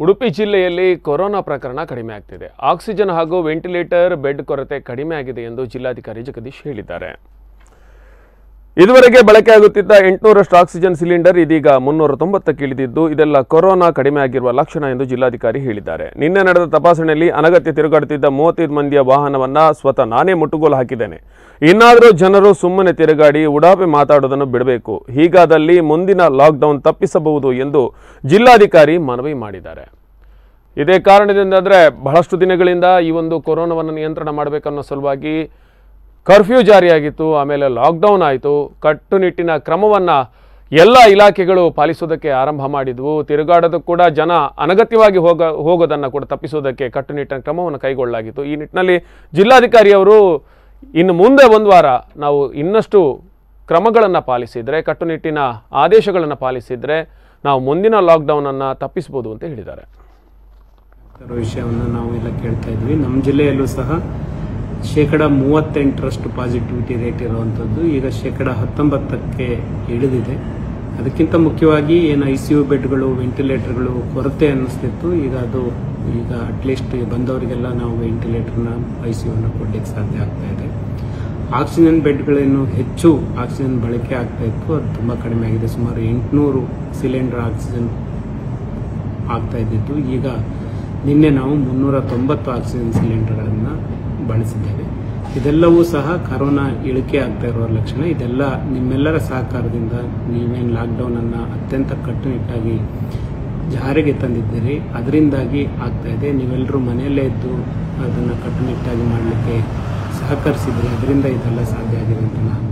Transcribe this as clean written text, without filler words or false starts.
ಉಡುಪಿ ಜಿಲ್ಲೆಯಲ್ಲಿ ಕೊರೋನಾ ಪ್ರಕರಣ ಕಡಿಮೆ ಆಗ್ತಿದೆ. ಆಕ್ಸಿಜನ್ ಹಾಗೂ ವೆಂಟಿಲೇಟರ್ ಬೆಡ್ ಕೊರತೆ ಕಡಿಮೆ ಆಗಿದೆ ಎಂದು ಜಿಲ್ಲಾಧಿಕಾರಿ ಜಗದೀಶ್ ಹೇಳಿದ್ದಾರೆ. ಇದುವರೆಗೆ ಬಳಕೆಯಾಗುತ್ತಿದ್ದ 800ರಷ್ಟು ಆಕ್ಸಿಜನ್ ಸಿಲಿಂಡರ್ ಇದೀಗ 390ಕ್ಕೆ ಇಳಿದಿದ್ದು ಇದೆಲ್ಲ ಕೊರೋನಾ ಕಡಿಮೆ ಆಗಿರುವ ಲಕ್ಷಣ ಎಂದು ಜಿಲ್ಲಾಧಿಕಾರಿ ಹೇಳಿದ್ದಾರೆ. ನಿನ್ನೆ ನಡೆದ ತಪಾಸಣೆಯಲ್ಲಿ ಅನಗತ್ಯ ತಿರುಗಾಡುತ್ತಿದ್ದ 35 ಮಂದಿಯ ವಾಹನವನ್ನ ಸ್ವತಃ ನಾನೇ ಮುಟ್ಟುಗೋಲು ಹಾಕಿದ್ದೇನೆ. ಇನ್ನಾದರೂ ಜನರು ಸುಮ್ಮನೆ ತಿರುಗಾಡಿ ಉಡಾಪೆ ಮಾತಾಡೋದನ್ನು ಬಿಡಬೇಕು. ಹೀಗಾದಲ್ಲಿ ಮುಂದಿನ ಲಾಕ್ಡೌನ್ ತಪ್ಪಿಸಬಹುದು ಎಂದು ಜಿಲ್ಲಾಧಿಕಾರಿ ಮನವಿ ಮಾಡಿದ್ದಾರೆ. ಇದೇ ಕಾರಣದಿಂದ ಬಹಳಷ್ಟು ದಿನಗಳಿಂದ ಈ ಒಂದು ಕೊರೋನಾವನ್ನು ನಿಯಂತ್ರಣ ಮಾಡಬೇಕನ್ನೋ ಸಲುವಾಗಿ ಕರ್ಫ್ಯೂ ಜಾರಿಯಾಗಿತ್ತು. ಆಮೇಲೆ ಲಾಕ್ಡೌನ್ ಆಯಿತು. ಕಟ್ಟುನಿಟ್ಟಿನ ಕ್ರಮವನ್ನು ಎಲ್ಲ ಇಲಾಖೆಗಳು ಪಾಲಿಸೋದಕ್ಕೆ ಆರಂಭ ಮಾಡಿದ್ವು. ತಿರುಗಾಡೋದಕ್ಕೆ ಕೂಡ ಜನ ಅನಗತ್ಯವಾಗಿ ಹೋಗೋದನ್ನು ಕೂಡ ತಪ್ಪಿಸೋದಕ್ಕೆ ಕಟ್ಟುನಿಟ್ಟಿನ ಕ್ರಮವನ್ನು ಕೈಗೊಳ್ಳಲಾಗಿತ್ತು. ಈ ನಿಟ್ಟಿನಲ್ಲಿ ಜಿಲ್ಲಾಧಿಕಾರಿಯವರು ಇನ್ನು ಮುಂದೆ ಒಂದು ವಾರ ನಾವು ಇನ್ನಷ್ಟು ಕ್ರಮಗಳನ್ನು ಪಾಲಿಸಿದರೆ, ಕಟ್ಟುನಿಟ್ಟಿನ ಆದೇಶಗಳನ್ನು ಪಾಲಿಸಿದರೆ ನಾವು ಮುಂದಿನ ಲಾಕ್ಡೌನನ್ನು ತಪ್ಪಿಸಬಹುದು ಅಂತ ಹೇಳಿದ್ದಾರೆ. ವಿಷಯವನ್ನು ನಾವು ಎಲ್ಲ ಕೇಳ್ತಾ ಇದ್ವಿ. ನಮ್ಮ ಜಿಲ್ಲೆಯಲ್ಲೂ ಸಹ 38% ಪಾಸಿಟಿವಿಟಿ ರೇಟ್ ಇರುವಂಥದ್ದು ಈಗ 19%ಕ್ಕೆ ಇಳಿದಿದೆ. ಅದಕ್ಕಿಂತ ಮುಖ್ಯವಾಗಿ ಏನು ICU ಬೆಡ್ಗಳು, ವೆಂಟಿಲೇಟರ್ಗಳು ಕೊರತೆ ಅನ್ನಿಸ್ತಿತ್ತು. ಈಗ ಅಟ್ಲೀಸ್ಟ್ ಬಂದವರಿಗೆಲ್ಲ ನಾವು ವೆಂಟಿಲೇಟರ್ನ ICUನ ಕೊಡಲಿಕ್ಕೆ ಸಾಧ್ಯ ಆಗ್ತಾ ಇದೆ. ಆಕ್ಸಿಜನ್ ಬೆಡ್ಗಳೇನು ಹೆಚ್ಚು ಆಕ್ಸಿಜನ್ ಬಳಕೆ ಆಗ್ತಾ ಇತ್ತು, ಅದು ತುಂಬ ಕಡಿಮೆ ಆಗಿದೆ. ಸುಮಾರು 800 ಸಿಲಿಂಡರ್ ಆಕ್ಸಿಜನ್ ಆಗ್ತಾ ಇದ್ದಿದ್ದು ಈಗ ನಿನ್ನೆ ನಾವು 390 ಆಕ್ಸಿಜನ್ ಸಿಲಿಂಡರ್ಗಳನ್ನು ಬಳಸಿದ್ದೇವೆ. ಇದೆಲ್ಲವೂ ಸಹ ಕರೋನಾ ಇಳಿಕೆ ಆಗ್ತಾ ಇರುವ ಲಕ್ಷಣ. ಇದೆಲ್ಲ ನಿಮ್ಮೆಲ್ಲರ ಸಹಕಾರದಿಂದ ನೀವೇನು ಲಾಕ್ಡೌನನ್ನು ಅತ್ಯಂತ ಕಟ್ಟುನಿಟ್ಟಾಗಿ ಜಾರಿಗೆ ತಂದಿದ್ದೀರಿ, ಅದರಿಂದಾಗಿ ಆಗ್ತಾ ಇದೆ. ನೀವೆಲ್ಲರೂ ಮನೆಯಲ್ಲೇ ಇದ್ದು ಅದನ್ನು ಕಟ್ಟುನಿಟ್ಟಾಗಿ ಮಾಡಲಿಕ್ಕೆ ಸಹಕರಿಸಿದ್ದೀರಿ, ಅದರಿಂದ ಇದೆಲ್ಲ ಸಾಧ್ಯ ಆಗಿದೆ ಅಂತ ನಾನು